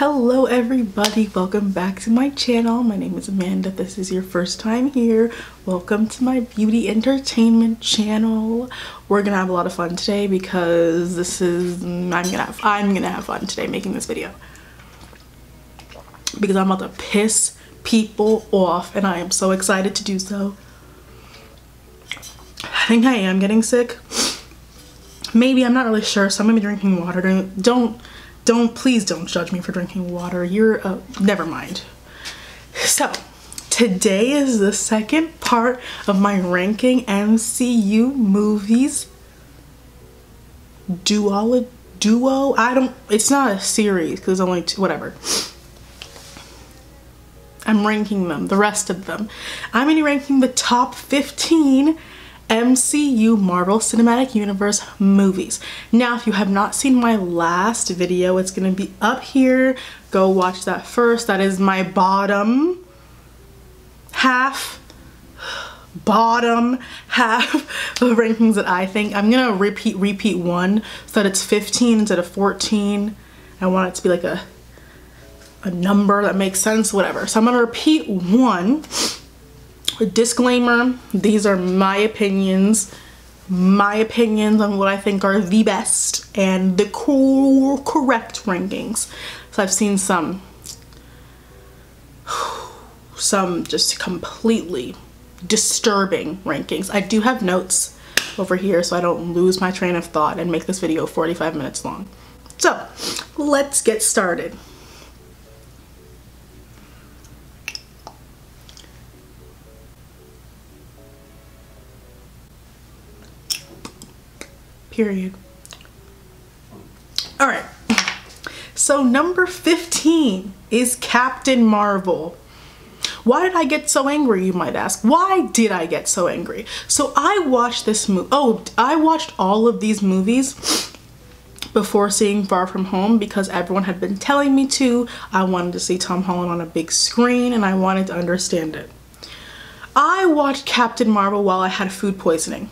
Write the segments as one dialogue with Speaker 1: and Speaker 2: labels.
Speaker 1: Hello everybody, welcome back to my channel. My name is Amanda. If this is your first time here, welcome to my beauty entertainment channel. We're gonna have a lot of fun today because I'm gonna have fun today making this video because I'm about to piss people off and I am so excited to do so. I think I am getting sick. Maybe, I'm not really sure, so I'm gonna be drinking water. Please don't judge me for drinking water. Never mind. So, today is the second part of my ranking MCU movies. Duo? It's not a series because it's only two, whatever. I'm ranking them, the rest of them. I'm gonna be ranking the top 15 MCU Marvel Cinematic Universe movies. Now, if you have not seen my last video, it's gonna be up here. Go watch that first. That is my bottom half of rankings that I think. I'm gonna repeat one so that it's 15 instead of 14. I want it to be like a number that makes sense, whatever. So I'm gonna repeat one. Disclaimer, these are my opinions on what I think are the best and the correct rankings. So I've seen some just completely disturbing rankings. I do have notes over here so I don't lose my train of thought and make this video 45 minutes long. So let's get started. Period. All right, so number 15 is Captain Marvel. Why did I get so angry, you might ask? Why did I get so angry? So I watched this movie. I watched all of these movies before seeing Far From Home because everyone had been telling me to. I wanted to see Tom Holland on a big screen and I wanted to understand it. I watched Captain Marvel while I had food poisoning.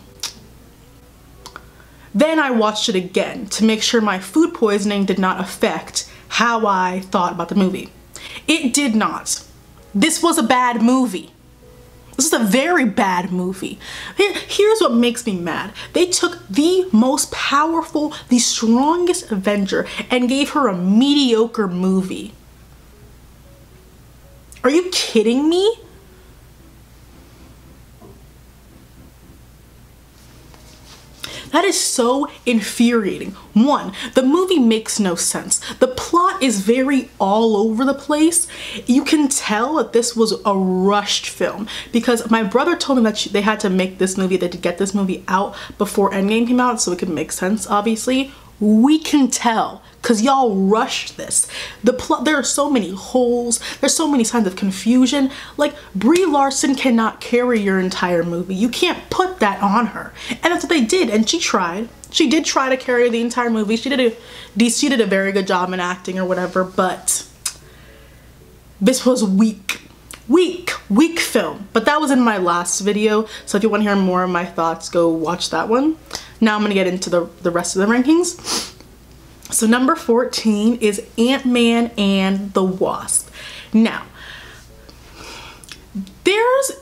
Speaker 1: Then I watched it again to make sure my food poisoning did not affect how I thought about the movie. It did not. This was a bad movie. This is a very bad movie. Here's what makes me mad. They took the most powerful, the strongest Avenger and gave her a mediocre movie. Are you kidding me? That is so infuriating. One, the movie makes no sense. The plot is very all over the place. You can tell that this was a rushed film because my brother told me that they had to make this movie, they had to get this movie out before Endgame came out so it could make sense, obviously. We can tell because y'all rushed this. The plot, there are so many holes, there's so many signs of confusion. Like, Brie Larson cannot carry your entire movie. You can't put that on her. And that's what they did, and she tried. She did try to carry the entire movie. She did a very good job in acting or whatever, but this was weak film. But that was in my last video, so if you want to hear more of my thoughts, go watch that one. Now I'm gonna get into the rest of the rankings. So number 14 is Ant-Man and the Wasp. Now,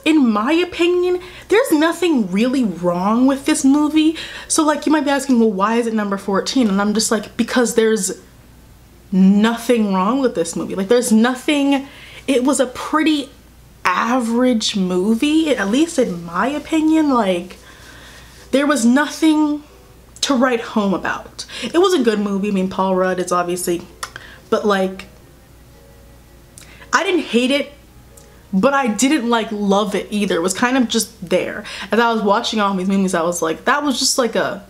Speaker 1: in my opinion, there's nothing really wrong with this movie. So like, you might be asking, well, why is it number 14? And I'm just like, because there's nothing wrong with this movie. Like, there's nothing, it was a pretty average movie, at least in my opinion. Like, there was nothing to write home about. It was a good movie. I mean, Paul Rudd is obviously, but like, I didn't hate it, but I didn't like love it either. It was kind of just there. As I was watching all these movies, I was like, that was just like a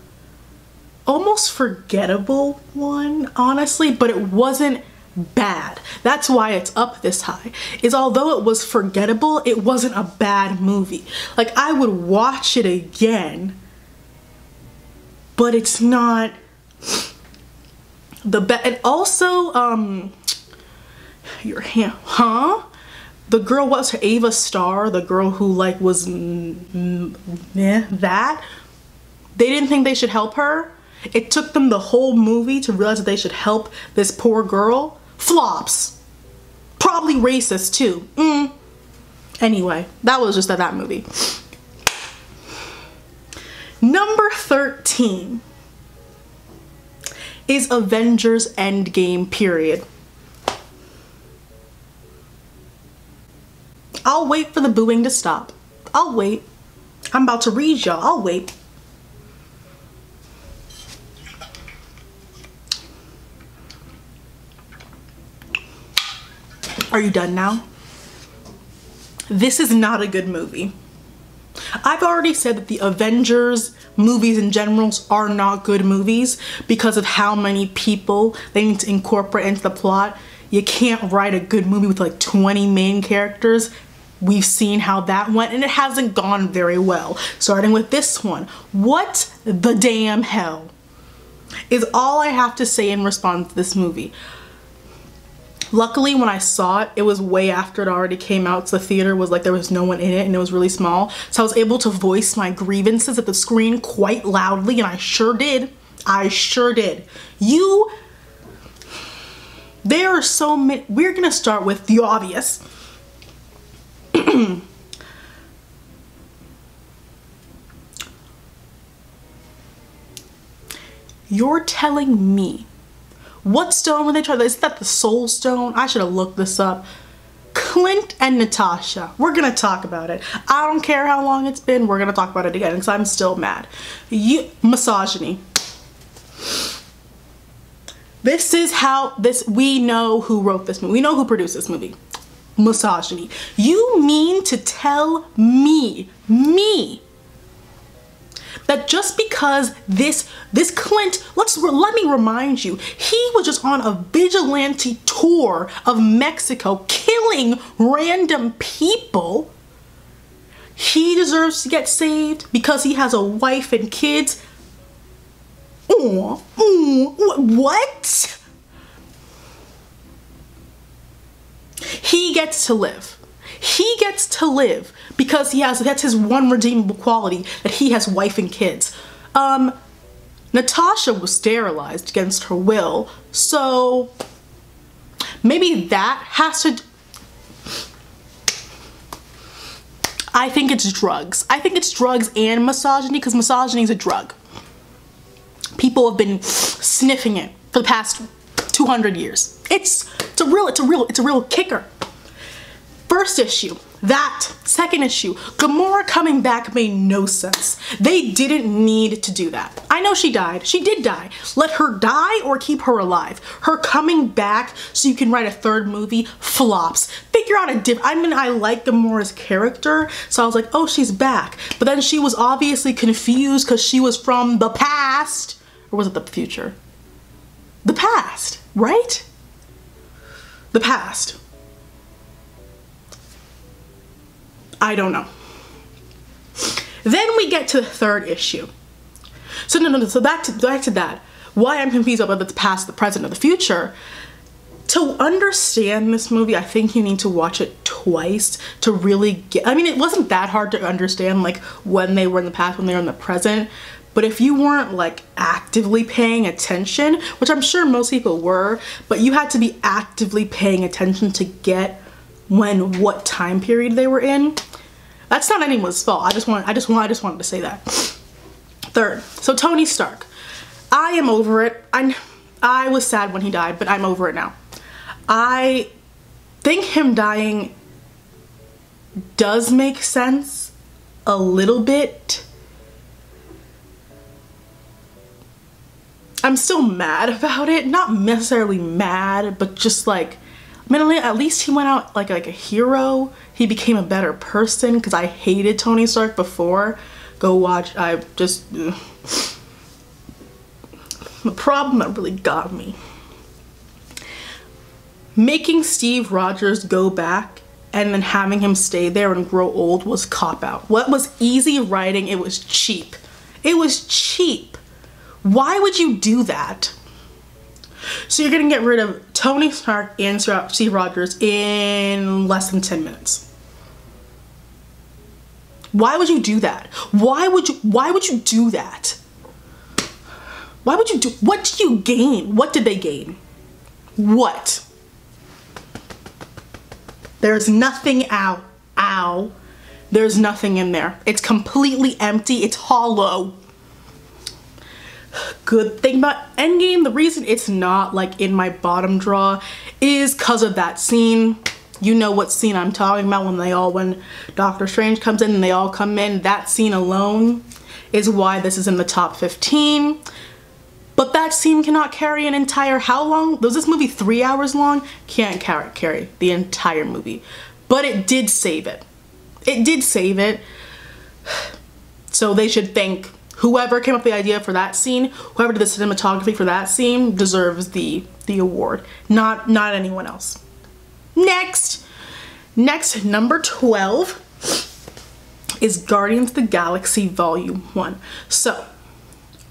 Speaker 1: almost forgettable one, honestly, but it wasn't bad. That's why it's up this high, is although it was forgettable, it wasn't a bad movie. Like, I would watch it again, but it's not the best. And also, your hand, huh? The girl, what's her, Ava Starr, the girl who like was that, they didn't think they should help her. It took them the whole movie to realize that they should help this poor girl Flops. Probably racist too. Anyway, that was just that movie. Number 13 is Avengers Endgame, period. I'll wait for the booing to stop. I'll wait. I'm about to read y'all. I'll wait. Are you done now? This is not a good movie. I've already said that the Avengers movies in general are not good movies because of how many people they need to incorporate into the plot. You can't write a good movie with like 20 main characters. We've seen how that went and it hasn't gone very well. Starting with this one. What the damn hell is all I have to say in response to this movie. Luckily, when I saw it, it was way after it already came out, so the theater was like there was no one in it and it was really small. So I was able to voice my grievances at the screen quite loudly, and I sure did. I sure did. There are so many. We're gonna start with the obvious. You're telling me, what stone were they trying to, is that the soul stone? I should have looked this up. Clint and Natasha, we're gonna talk about it. I don't care how long it's been, we're gonna talk about it again because I'm still mad. Misogyny. This is how we know who wrote this movie. We know who produced this movie. Misogyny. You mean to tell me, that just because this Clint, let me remind you, he was just on a vigilante tour of Mexico killing random people. He deserves to get saved because he has a wife and kids. What? He gets to live. He gets to live because that's his one redeemable quality, that he has wife and kids. Natasha was sterilized against her will, so maybe that has to. I think it's drugs. I think it's drugs and misogyny, because misogyny is a drug. People have been sniffing it for the past 200 years. It's a real kicker. First issue, that. Second issue, Gamora coming back made no sense. They didn't need to do that. I know she died. She did die. Let her die or keep her alive. Her coming back so you can write a third movie flops. Figure out a I mean, I like Gamora's character, so I was like, oh, she's back. But then she was obviously confused because she was from the past. Or was it the future? The past, right? The past. I don't know. Then we get to the third issue. So back to that. Why I'm confused about the past, the present, or the future. To understand this movie, I think you need to watch it twice to really get, I mean, it wasn't that hard to understand, like, when they were in the past, when they were in the present. But if you weren't like actively paying attention, which I'm sure most people were, but you had to be actively paying attention to get what time period they were in. That's not anyone's fault. I just wanted to say that. Third, so Tony Stark. I am over it. I was sad when he died, but I'm over it now. I think him dying does make sense a little bit. I'm still mad about it. Not necessarily mad, but just like, I mean, at least he went out like a hero. He became a better person, because I hated Tony Stark before. Go watch. The problem that really got me. Making Steve Rogers go back and then having him stay there and grow old was cop-out. What was easy writing, it was cheap. It was cheap. Why would you do that? So you're gonna get rid of Tony Stark and Steve Rogers in less than 10 minutes. Why would you do that? Why would you do that? Why would you do, what do you gain? What did they gain? What? There's nothing, ow, there's nothing in there. It's completely empty, it's hollow. Good thing about Endgame, the reason it's not like in my bottom draw is because of that scene. You know what scene I'm talking about, when Doctor Strange comes in and they all come in. That scene alone is why this is in the top 15. But that scene cannot carry an entire, how long? Was this movie 3 hours long? Can't carry the entire movie. But it did save it. It did save it. So they should thank whoever came up with the idea for that scene, whoever did the cinematography for that scene deserves the award, not anyone else. Next, number 12 is Guardians of the Galaxy Volume 1. So,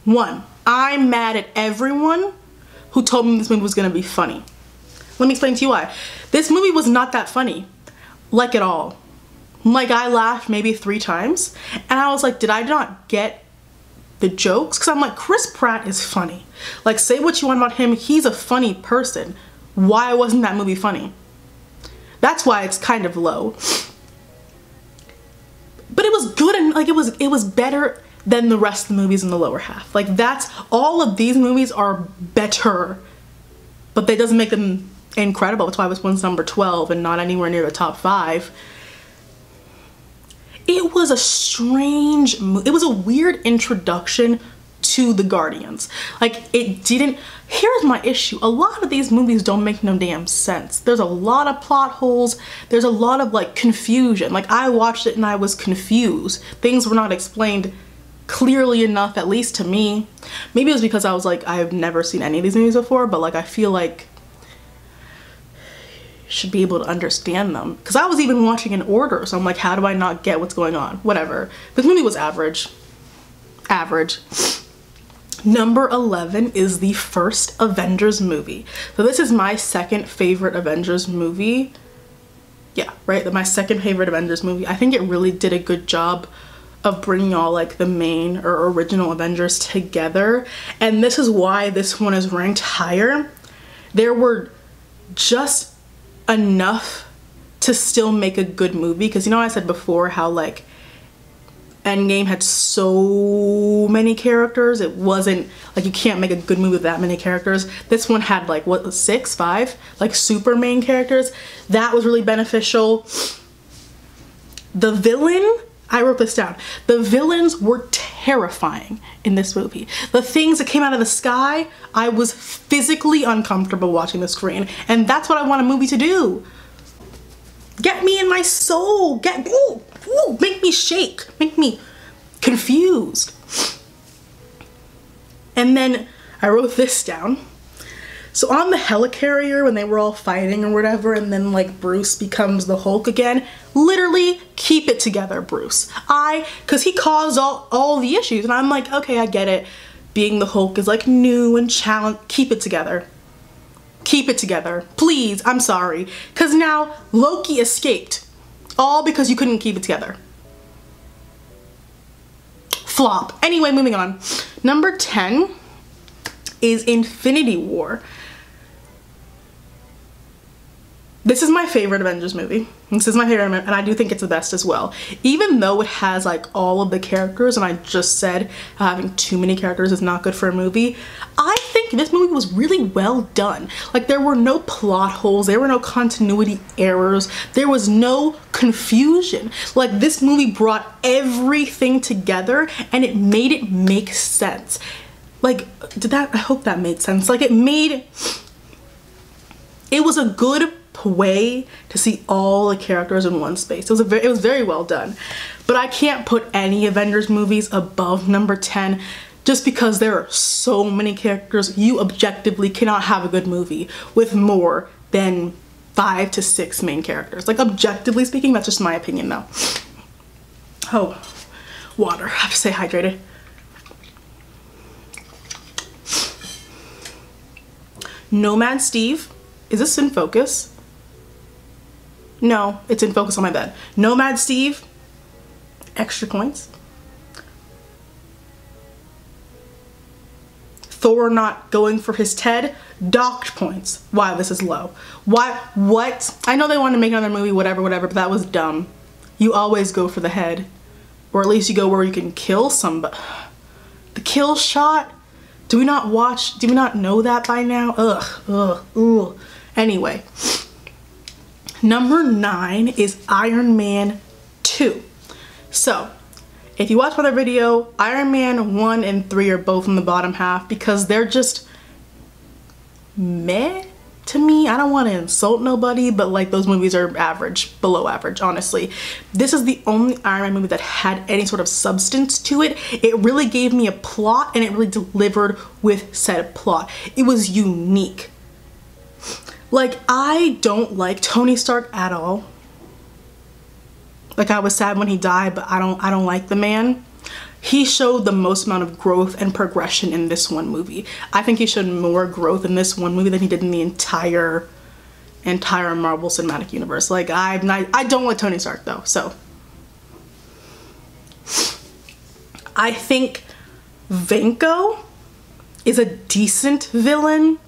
Speaker 1: 1, I'm mad at everyone who told me this movie was gonna be funny. Let me explain to you why. This movie was not that funny, like at all. Like, I laughed maybe 3 times, and I was like, did I not get the jokes? Because I'm like, Chris Pratt is funny. Like, say what you want about him, he's a funny person. Why wasn't that movie funny? That's why it's kind of low. But it was good, and like it was better than the rest of the movies in the lower half. Like, that's, all of these movies are better, but that doesn't make them incredible. That's why this one's number 12 and not anywhere near the top 5. It was a strange, it was a weird introduction to the Guardians. Like, it didn't, here's my issue. A lot of these movies don't make no damn sense. There's a lot of plot holes. There's a lot of like confusion. Like, I watched it and I was confused. Things were not explained clearly enough, at least to me. Maybe it was because I was like, I've never seen any of these movies before, but like, I feel like should be able to understand them, because I was even watching in order, so I'm like, how do I not get what's going on? Whatever. This movie was average. Number 11 is the first Avengers movie. So this is my second favorite Avengers movie. Yeah, right, my second favorite Avengers movie. I think it really did a good job of bringing all like the main or original Avengers together, and this is why this one is ranked higher. There were just enough to still make a good movie, because you know I said before how like Endgame had so many characters. It wasn't like, you can't make a good movie with that many characters. This one had like, what, 6, 5 like super main characters. That was really beneficial. The villain, I wrote this down, the villains were terrifying in this movie. The things that came out of the sky, I was physically uncomfortable watching the screen, and that's what I want a movie to do. Get me in my soul, make me shake, make me confused. And then I wrote this down. So on the helicarrier, when they were all fighting or whatever, and then like Bruce becomes the Hulk again, literally, keep it together, Bruce. Because he caused all the issues, and I'm like, okay, I get it. Being the Hulk is like new and challenge. Keep it together. Keep it together. Please, I'm sorry. Because now Loki escaped. All because you couldn't keep it together. Flop. Anyway, moving on. Number 10 is Infinity War. This is my favorite Avengers movie. This is my favorite, and I do think it's the best as well. Even though it has like all of the characters, and I just said having too many characters is not good for a movie, I think this movie was really well done. Like, there were no plot holes, there were no continuity errors, there was no confusion. Like, this movie brought everything together and it made it make sense. Like, I hope that made sense. Like, it was a good way to see all the characters in one space. It was very well done. But I can't put any Avengers movies above number 10 just because there are so many characters. You objectively cannot have a good movie with more than 5 to 6 main characters. Like, objectively speaking, that's just my opinion though. Oh, water. I have to stay hydrated. Nomad Steve. Is this in focus? No, it's in focus on my bed. Nomad Steve, extra points. Thor not going for his Ted, docked points. Why this is low. Why, what? I know they wanted to make another movie, whatever, but that was dumb. You always go for the head. Or at least you go where you can kill somebody. The kill shot? Do we not know that by now? Ugh. Anyway. Number 9 is Iron Man 2. So, if you watch my other video, Iron Man 1 and 3 are both in the bottom half because they're just meh to me. I don't want to insult nobody, but like those movies are average, below average, honestly. This is the only Iron Man movie that had any sort of substance to it. It really gave me a plot and it really delivered with said plot. It was unique. Like, I don't like Tony Stark at all. Like, I was sad when he died, but I don't like the man. He showed the most amount of growth and progression in this one movie. I think he showed more growth in this one movie than he did in the entire Marvel Cinematic Universe. Like, I don't like Tony Stark though, so. I think Vanko is a decent villain.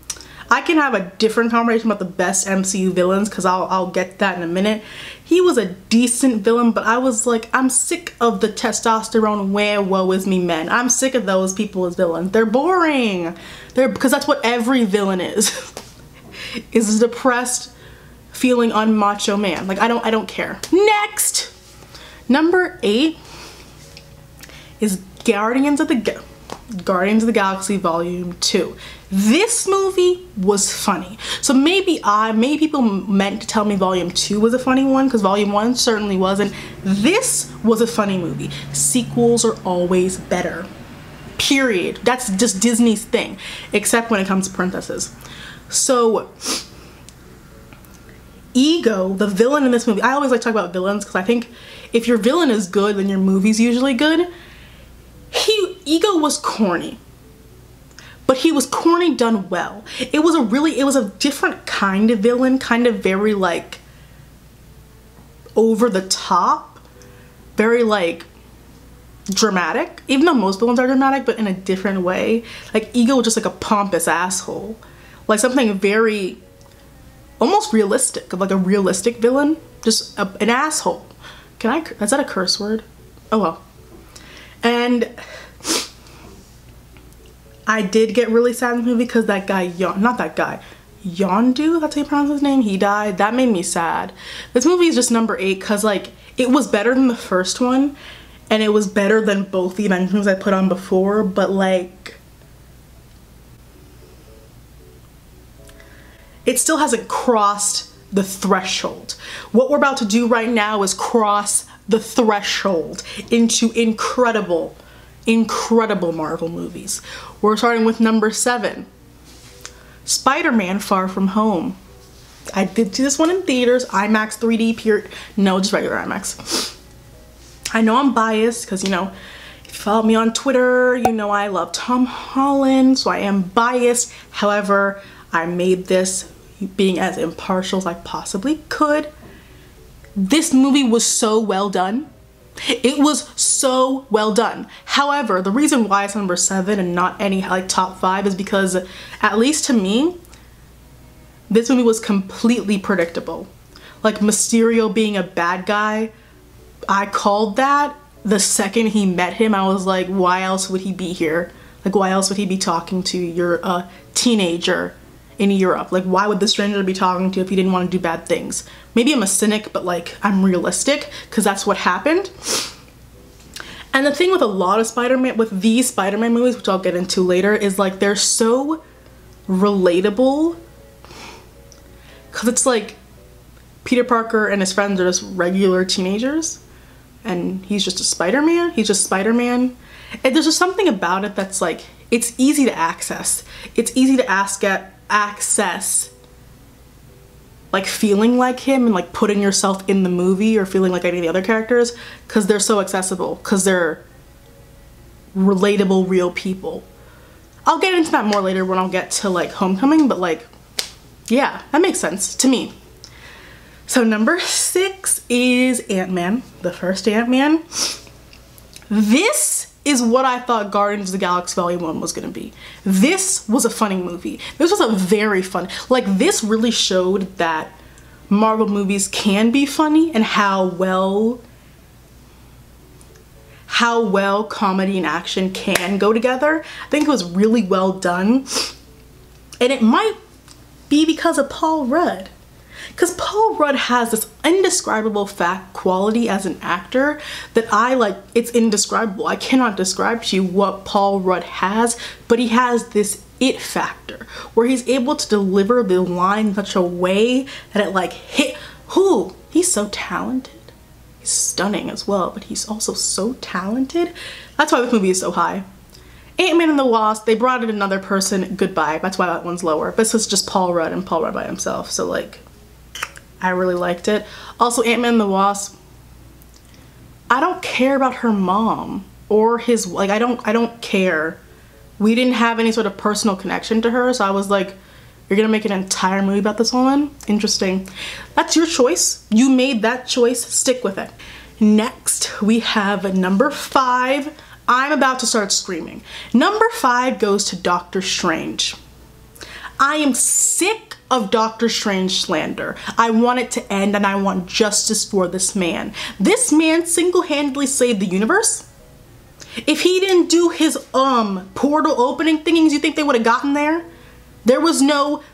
Speaker 1: I can have a different conversation about the best MCU villains because I'll get that in a minute. He was a decent villain, but I was like, I'm sick of the testosterone where woe is me men. I'm sick of those people as villains. They're boring. Because that's what every villain is. Is a depressed, feeling unmacho man. Like, I don't care. Next! Number 8 is Guardians of the Galaxy Volume 2. This movie was funny. So maybe people meant to tell me Volume 2 was a funny one because Volume 1 certainly wasn't. This was a funny movie. Sequels are always better. Period. That's just Disney's thing. Except when it comes to princesses. So, Ego, the villain in this movie, I always like to talk about villains because I think if your villain is good, then your movie's usually good. Ego was corny. But he was corny done well. It was a different kind of villain, kind of very like over the top, very like dramatic, even though most villains are dramatic, but in a different way. Like Ego was just like a pompous asshole, like something very almost realistic, like a realistic villain, just an asshole. Is that a curse word? Oh well. And I did get really sad in the movie because that guy, Yondu, that's how you pronounce his name, he died. That made me sad. This movie is just number 8 because like it was better than the first one and it was better than both the Avengers movies I put on before, but like it still hasn't crossed the threshold. What we're about to do right now is cross the threshold into incredible Marvel movies. We're starting with number 7, Spider-Man Far From Home. I did see this one in theaters, IMAX 3D period. No, just regular IMAX. I know I'm biased because, you know, if you follow me on Twitter, you know I love Tom Holland, so I am biased. However, I made this being as impartial as I possibly could. This movie was so well done. It was so well done. However, the reason why it's number 7 and not any like top 5 is because, at least to me, this movie was completely predictable. Like Mysterio being a bad guy, I called that the second he met him. I was like, why else would he be here? Like, why else would he be talking to your teenager in Europe? Like, why would the stranger be talking to you if he didn't want to do bad things? Maybe I'm a cynic, but like I'm realistic because that's what happened. And the thing with a lot of with these Spider-Man movies, which I'll get into later, is like they're so relatable because it's like Peter Parker and his friends are just regular teenagers and he's just a Spider-Man. He's just Spider-Man. And there's just something about it that's like, it's easy to access. It's easy to access like feeling like him and like putting yourself in the movie or feeling like any of the other characters because they're so accessible, because they're relatable, real people. I'll get into that more later when I'll get to like Homecoming, but like, yeah, that makes sense to me. So number 6 is Ant-Man, the first Ant-Man. This is what I thought Guardians of the Galaxy Volume 1 was gonna be. This was a funny movie. This was a very fun, like this really showed that Marvel movies can be funny and how well comedy and action can go together. I think it was really well done. And it might be because of Paul Rudd. Because Paul Rudd has this indescribable quality as an actor that I like, it's indescribable. I cannot describe to you what Paul Rudd has, but he has this it factor where he's able to deliver the line in such a way that it like hit, he's so talented. He's stunning as well, but he's also so talented. That's why this movie is so high. Ant-Man and the Wasp, they brought in another person, goodbye. That's why that one's lower. But this was just Paul Rudd and Paul Rudd by himself. So like, I really liked it. Also, Ant-Man and the Wasp, I don't care about her mom or his, like I don't care. We didn't have any sort of personal connection to her, so I was like, you're gonna make an entire movie about this woman? Interesting. That's your choice. You made that choice, stick with it. Next, we have number 5. I'm about to start screaming. Number 5 goes to Doctor Strange. I am sick of Doctor Strange slander. I want it to end and I want justice for this man. This man single-handedly saved the universe. If he didn't do his portal opening things, you think they would have gotten there? There was no,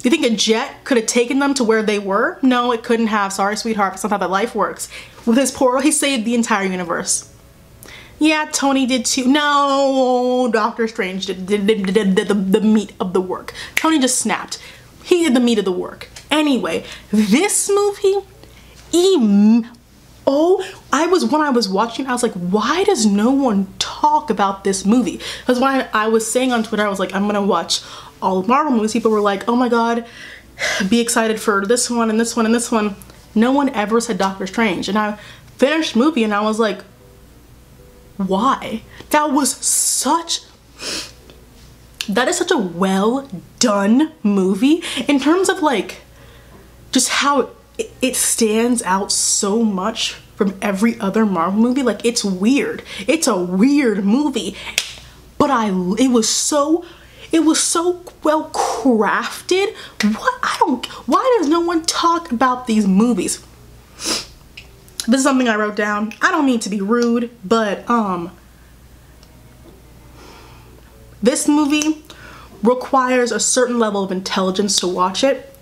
Speaker 1: you think a jet could have taken them to where they were? No, it couldn't have. Sorry, sweetheart, that's not how that life works. With his portal, he saved the entire universe. Yeah, Tony did too. No, Doctor Strange did the meat of the work. Tony just snapped. He did the meat of the work. Anyway, this movie, when I was watching, I was like, why does no one talk about this movie? Because when I was saying on Twitter, I was like, I'm gonna watch all of Marvel movies, people were like, oh my god, be excited for this one and this one and this one. No one ever said Doctor Strange. And I finished the movie and I was like, why? That is such a well done movie in terms of like just how it stands out so much from every other Marvel movie. Like, it's weird. It's a weird movie, but it was so well crafted. Why does no one talk about these movies? This is something I wrote down. I don't mean to be rude, but this movie requires a certain level of intelligence to watch it.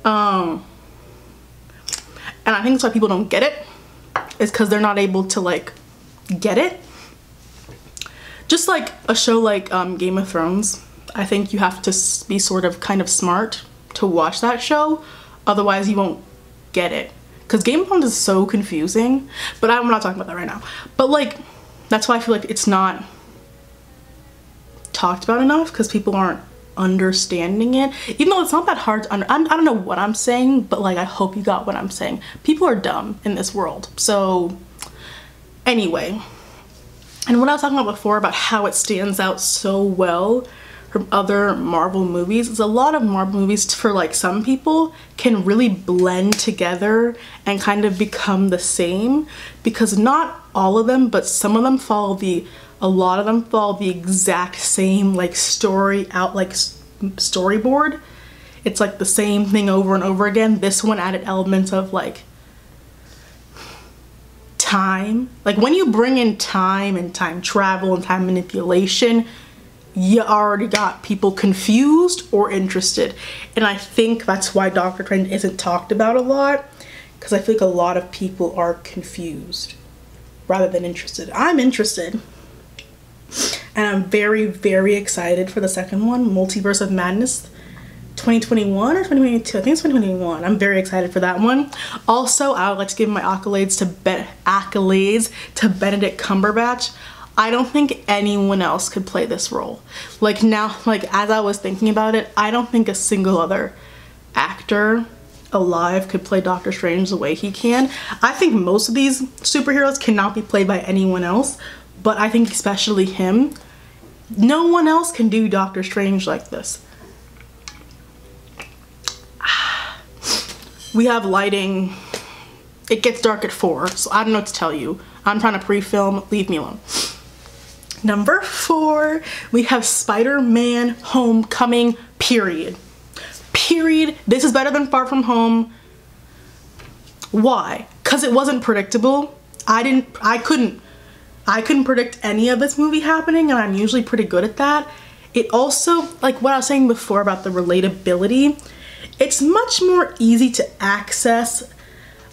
Speaker 1: And I think that's why people don't get it. It's because they're not able to like get it. Just like a show like Game of Thrones, I think you have to be sort of kind of smart to watch that show. Otherwise you won't get it. Because Game of Thrones is so confusing, but I'm not talking about that right now. But like, that's why I feel like it's not talked about enough, because people aren't understanding it. Even though it's not that hard to I don't know what I'm saying, but like, I hope you got what I'm saying. People are dumb in this world. So anyway, and what I was talking about before about how it stands out so well from other Marvel movies is a lot of Marvel movies, for like some people, can really blend together and kind of become the same, because not all of them, but some of them a lot of them follow the exact same like storyboard. It's like the same thing over and over again. This one added elements of like time. Like when you bring in time and time travel and time manipulation, you already got people confused or interested. And I think that's why Doctor Strange isn't talked about a lot, because I feel like a lot of people are confused rather than interested. I'm interested. And I'm very, very excited for the second one, Multiverse of Madness 2021 or 2022. I think it's 2021. I'm very excited for that one. Also, I would like to give my accolades to Benedict Cumberbatch. I don't think anyone else could play this role. Like now, like as I was thinking about it, I don't think a single other actor alive could play Doctor Strange the way he can. I think most of these superheroes cannot be played by anyone else, but I think especially him. No one else can do Doctor Strange like this. We have lighting. It gets dark at 4, so I don't know what to tell you. I'm trying to pre-film, leave me alone. Number 4, we have Spider-Man Homecoming, period. Period. This is better than Far From Home. Why? Because it wasn't predictable. I couldn't predict any of this movie happening, and I'm usually pretty good at that. It also, like what I was saying before about the relatability, it's much more easy to access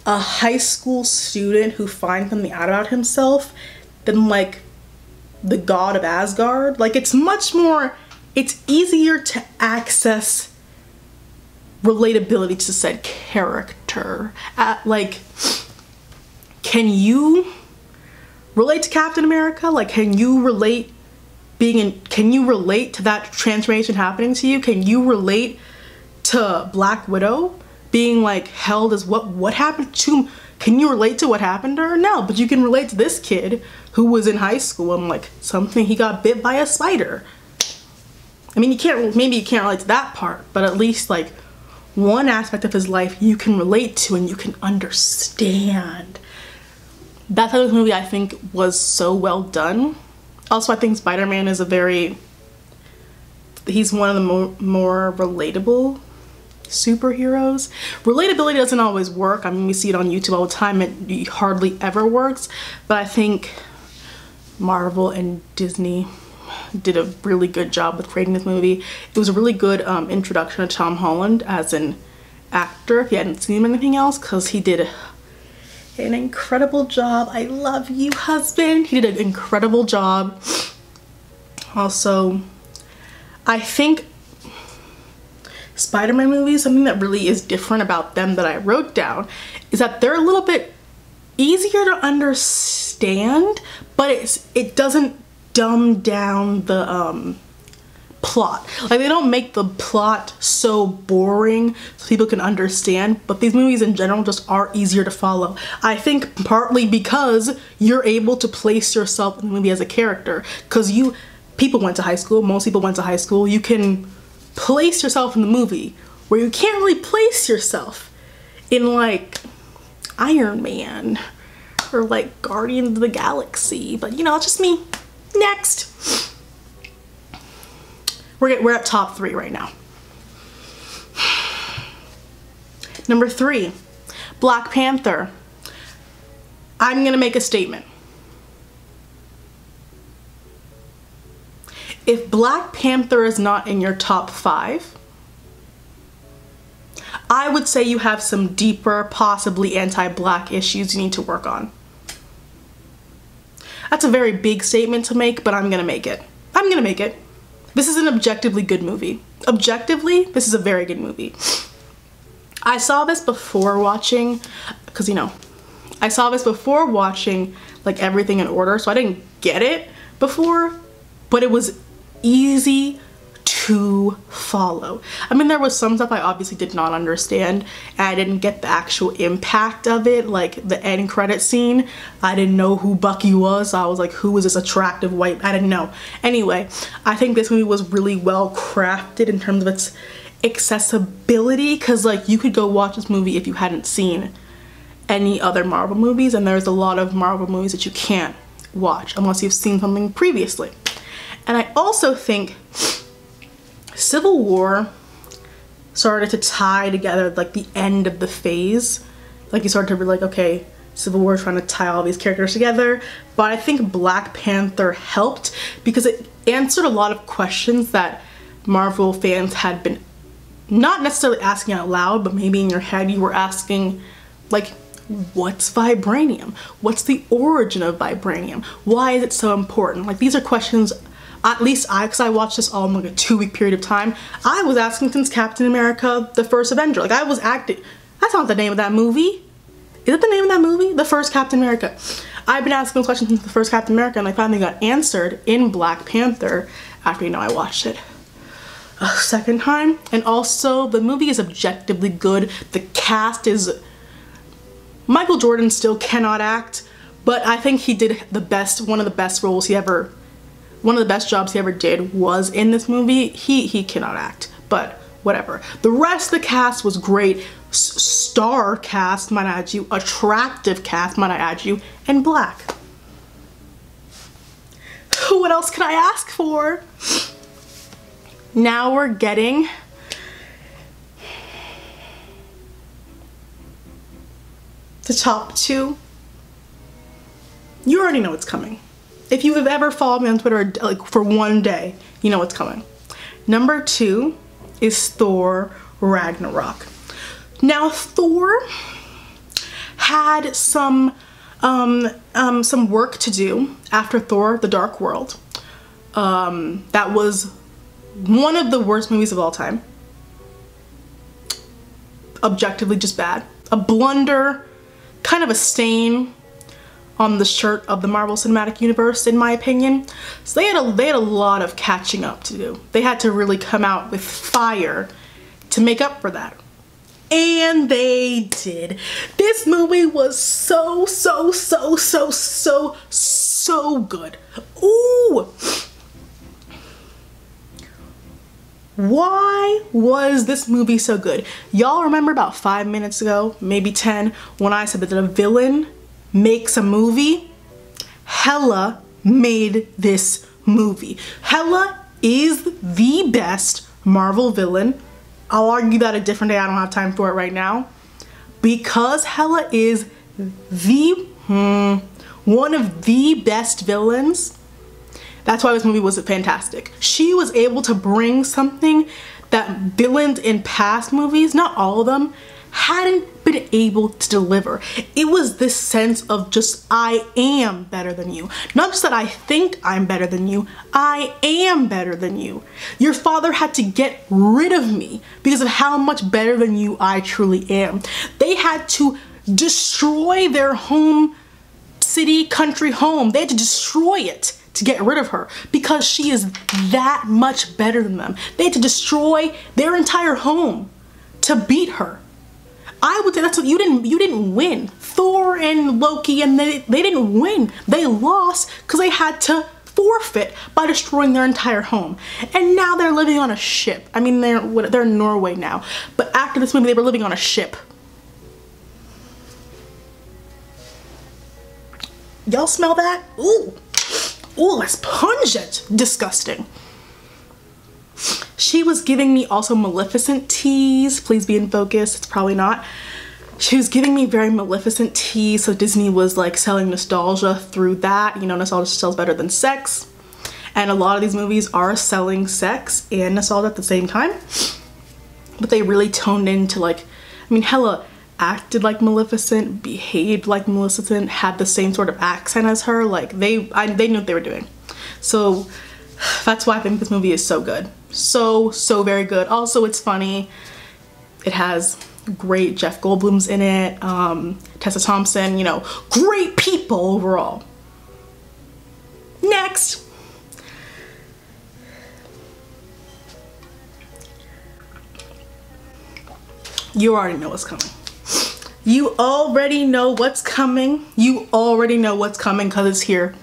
Speaker 1: a high school student who finds something out about himself than like the god of Asgard. Like it's easier to access relatability to said character. Like, can you relate to Captain America? Like, can you relate to that transformation happening to you? Can you relate to Black Widow being like held as what happened to? Can you relate to what happened to her? No, but you can relate to this kid who was in high school and like he got bit by a spider. I mean, maybe you can't relate to that part, but at least like one aspect of his life you can relate to and you can understand. That type of movie I think was so well done. Also, I think Spider-Man is he's one of the more relatable superheroes. Relatability doesn't always work. I mean, we see it on YouTube all the time. It hardly ever works. But I think Marvel and Disney did a really good job with creating this movie. It was a really good introduction to Tom Holland as an actor, if you hadn't seen him in anything else, because he did an incredible job. I love you, husband. He did an incredible job. Also, I think Spider-Man movies, something that really is different about them that I wrote down is that they're a little bit easier to understand, but it doesn't dumb down the plot. Like, they don't make the plot so boring so people can understand, but these movies in general just are easier to follow. I think partly because you're able to place yourself in the movie as a character, because people went to high school, most people went to high school, you can place yourself in the movie where you can't really place yourself in like Iron Man or like Guardians of the Galaxy, but you know, it's just me. Next, we're at top 3 right now. Number 3, Black Panther. I'm gonna make a statement. If Black Panther is not in your top 5, I would say you have some deeper, possibly anti-Black issues you need to work on. That's a very big statement to make, but I'm gonna make it. I'm gonna make it. This is an objectively good movie. Objectively, this is a very good movie. I saw this before watching, because you know, I saw this before watching like everything in order, so I didn't get it before, but it was easy to follow. I mean, there was some stuff I obviously did not understand, and I didn't get the actual impact of it, like the end credit scene. I didn't know who Bucky was, so I was like, who is this attractive white? I didn't know. Anyway, I think this movie was really well crafted in terms of its accessibility, because like you could go watch this movie if you hadn't seen any other Marvel movies, and there's a lot of Marvel movies that you can't watch unless you've seen something previously. And I also think Civil War started to tie together like the end of the phase. Like you started to be like, okay, Civil War is trying to tie all these characters together. But I think Black Panther helped because it answered a lot of questions that Marvel fans had been not necessarily asking out loud, but maybe in your head you were asking, like, what's vibranium? What's the origin of vibranium? Why is it so important? Like, these are questions, at least because I watched this all in like a 2-week period of time, I was asking since Captain America, the First Avenger. Like, I was acting, that's not the name of that movie. Is it the name of that movie? The First Captain America. I've been asking questions since the First Captain America, and I finally got answered in Black Panther after, you know, I watched it a second time. And also, the movie is objectively good. The cast is, Michael Jordan still cannot act, but I think he did the best, one of the best roles he ever, one of the best jobs he ever did was in this movie. He cannot act, but whatever. The rest of the cast was great. Star cast, might I add you, attractive cast, might I add you, and black. What else can I ask for? Now we're getting the top two. You already know what's coming. If you have ever followed me on Twitter like for one day, you know what's coming. Number 2 is Thor Ragnarok. Now Thor had some work to do after Thor: The Dark World. That was one of the worst movies of all time. Objectively just bad. A blunder, kind of a stain on the shirt of the Marvel Cinematic Universe, in my opinion. So they had a lot of catching up to do. They had to really come out with fire to make up for that. And they did. This movie was so good. Ooh! Why was this movie so good? Y'all remember about 5 minutes ago, maybe 10, when I said that a villain makes a movie? Hela made this movie. Hela is the best Marvel villain. I'll argue that a different day. I don't have time for it right now. Because Hela is one of the best villains. That's why this movie was fantastic. She was able to bring something that villains in past movies, not all of them, hadn't been able to deliver. It was this sense of just, I am better than you. Not just that I think I'm better than you, I am better than you. Your father had to get rid of me because of how much better than you I truly am. They had to destroy their home city, country home. They had to destroy it to get rid of her because she is that much better than them. They had to destroy their entire home to beat her. I would say that's what you didn't win. Thor and Loki, and they didn't win. They lost because they had to forfeit by destroying their entire home. And now they're living on a ship. I mean, they're in Norway now. But after this movie, they were living on a ship. Y'all smell that? Ooh. Ooh, that's pungent. Disgusting. She was giving me also Maleficent teas. Please be in focus. It's probably not. She was giving me very Maleficent teas, so Disney was like selling nostalgia through that. You know, nostalgia sells better than sex. And a lot of these movies are selling sex and nostalgia at the same time. But they really toned into like, I mean, Hela acted like Maleficent, behaved like Maleficent, had the same sort of accent as her. Like they knew what they were doing. So that's why I think this movie is so good. So very good. Also, it's funny. It has great Jeff Goldblum's in it. Tessa Thompson, you know, great people overall. Next. You already know what's coming. You already know what's coming. You already know what's coming because it's here.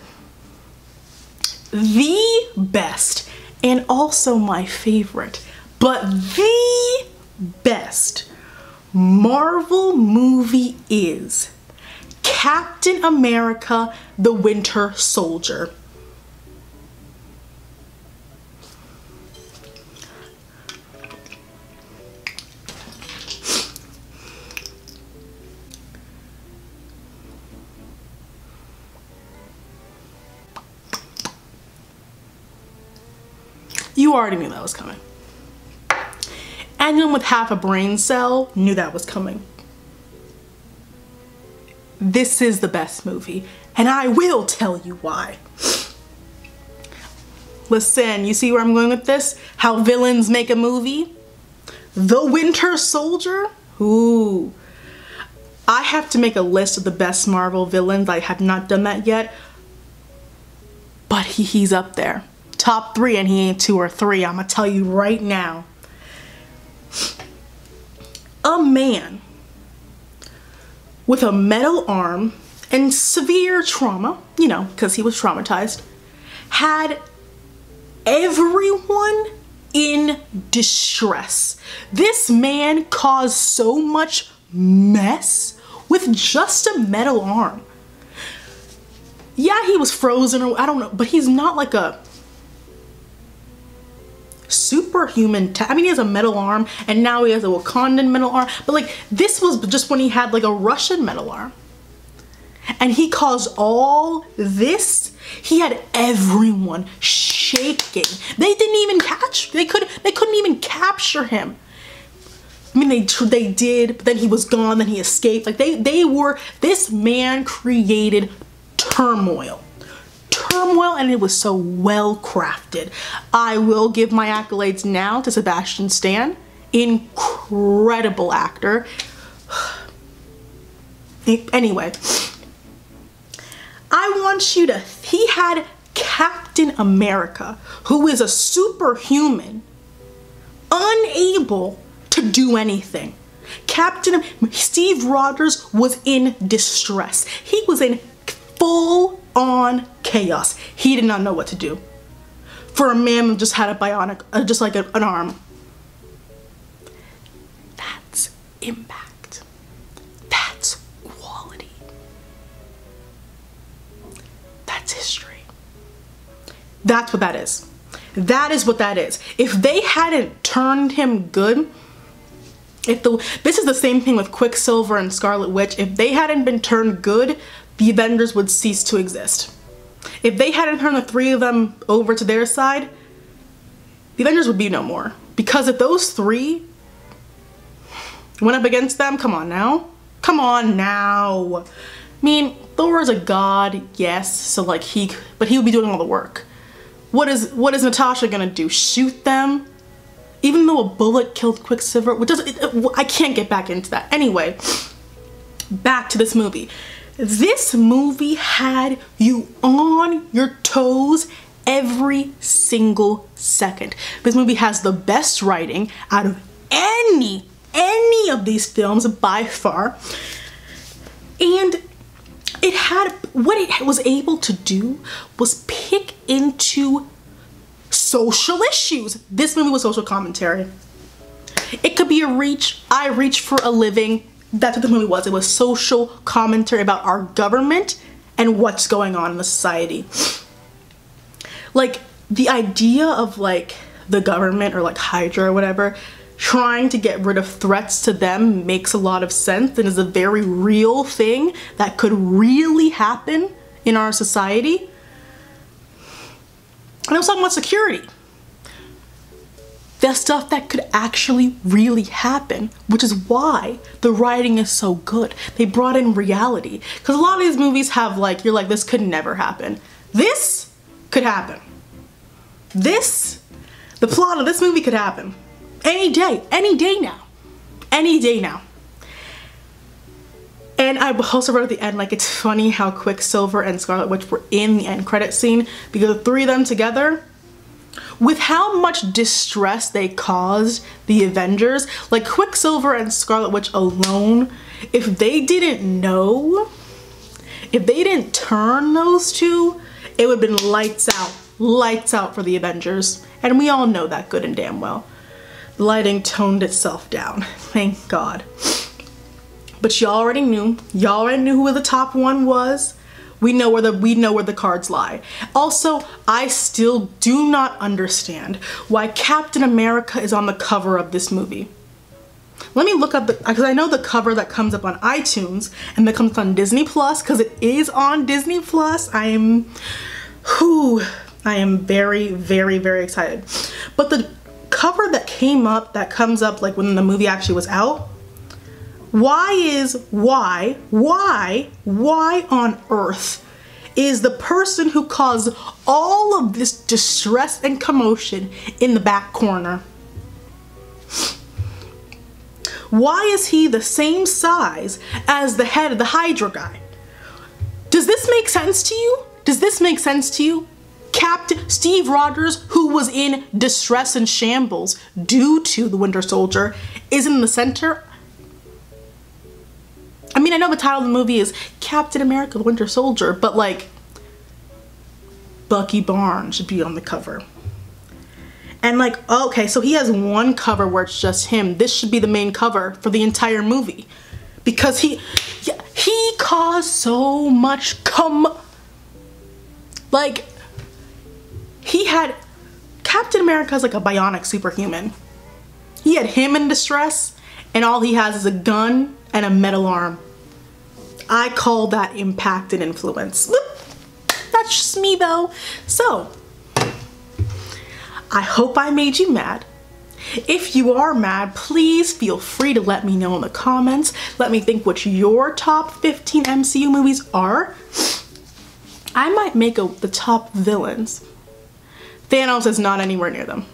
Speaker 1: The best and also my favorite, but the best Marvel movie is Captain America: The Winter Soldier. You already knew that was coming. Anyone with half a brain cell knew that was coming. This is the best movie, and I will tell you why. Listen, you see where I'm going with this? How villains make a movie? The Winter Soldier? Ooh. I have to make a list of the best Marvel villains. I have not done that yet. But he's up there. Top 3, and he ain't 2 or 3. I'm gonna tell you right now. A man with a metal arm and severe trauma, you know, because he was traumatized, had everyone in distress. This man caused so much mess with just a metal arm. yeah, he was frozen, or I don't know, but he's not like a superhuman. I mean, he has a metal arm, and now he has a Wakandan metal arm, but like this was just when he had like a Russian metal arm, and he caused all this. He had everyone shaking. They didn't even they couldn't even capture him. I mean, they did, but then he was gone, then he escaped. Like this man created turmoil, and it was so well crafted. I will give my accolades now to Sebastian Stan. Incredible actor. Anyway, I want you to, he had Captain America, who is a superhuman, unable to do anything. Steve Rogers was in distress. He was in full-on chaos. He did not know what to do. For a man who just had a bionic, just like an arm. That's impact. That's quality. That's history. That's what that is. That is what that is. If they hadn't turned him good, this is the same thing with Quicksilver and Scarlet Witch. If they hadn't been turned good, the Avengers would cease to exist. If they hadn't turned the three of them over to their side, the Avengers would be no more. Because if those three went up against them, come on now. Come on now. I mean, Thor is a god, yes, so like but he would be doing all the work. What is Natasha gonna do? Shoot them? Even though a bullet killed Quicksilver, which I can't get back into that. Anyway, back to this movie. This movie had you on your toes every single second. This movie has the best writing out of any of these films by far. And what it was able to do was pick into social issues. This movie was social commentary. It could be a reach. I reach for a living. That's what the movie was. It was social commentary about our government and what's going on in the society. Like the idea of like the government or like Hydra or whatever trying to get rid of threats to them makes a lot of sense and is a very real thing that could really happen in our society. And I was talking about security. That's stuff that could actually really happen, which is why the writing is so good. They brought in reality. Because a lot of these movies have like, you're like, this could never happen. This could happen. The plot of this movie could happen. Any day now. Any day now. And I also wrote at the end, like, it's funny how Quicksilver and Scarlet Witch were in the end credit scene because the three of them together, with how much distress they caused the Avengers, like Quicksilver and Scarlet Witch alone, if they didn't know, if they didn't turn those two, it would have been lights out for the Avengers. And we all know that good and damn well. The lighting toned itself down, thank God. But y'all already knew who the top one was. We know where the cards lie. Also, I still do not understand why Captain America is on the cover of this movie. Let me look up because I know the cover that comes up on iTunes and that comes on Disney Plus, because it is on Disney Plus. I am very, very, very excited. But the cover that comes up like when the movie actually was out, why on earth is the person who caused all of this distress and commotion in the back corner? Why is he the same size as the head of the Hydra guy? Does this make sense to you? Does this make sense to you? Captain Steve Rogers, who was in distress and shambles due to the Winter Soldier, is in the center. I mean, I know the title of the movie is Captain America, the Winter Soldier, but like, Bucky Barnes should be on the cover. And like, okay, so he has one cover where it's just him. This should be the main cover for the entire movie. Because he caused so much Like, he had Captain America's like a bionic superhuman. He had him in distress, and all he has is a gun and a metal arm. I call that impact and influence. That's just me though. So, I hope I made you mad. If you are mad, please feel free to let me know in the comments. Let me think what your top 15 MCU movies are. I might make the top villains. Thanos is not anywhere near them.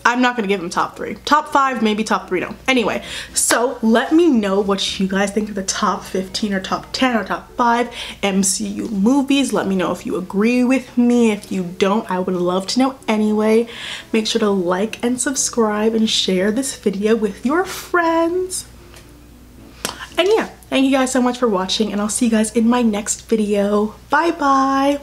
Speaker 1: I'm not gonna give him top 3. Top 5, maybe top 3, no. Anyway, so let me know what you guys think of the top 15 or top 10 or top 5 MCU movies. Let me know if you agree with me. If you don't, I would love to know anyway. Make sure to like and subscribe and share this video with your friends. And yeah, thank you guys so much for watching, and I'll see you guys in my next video. Bye bye.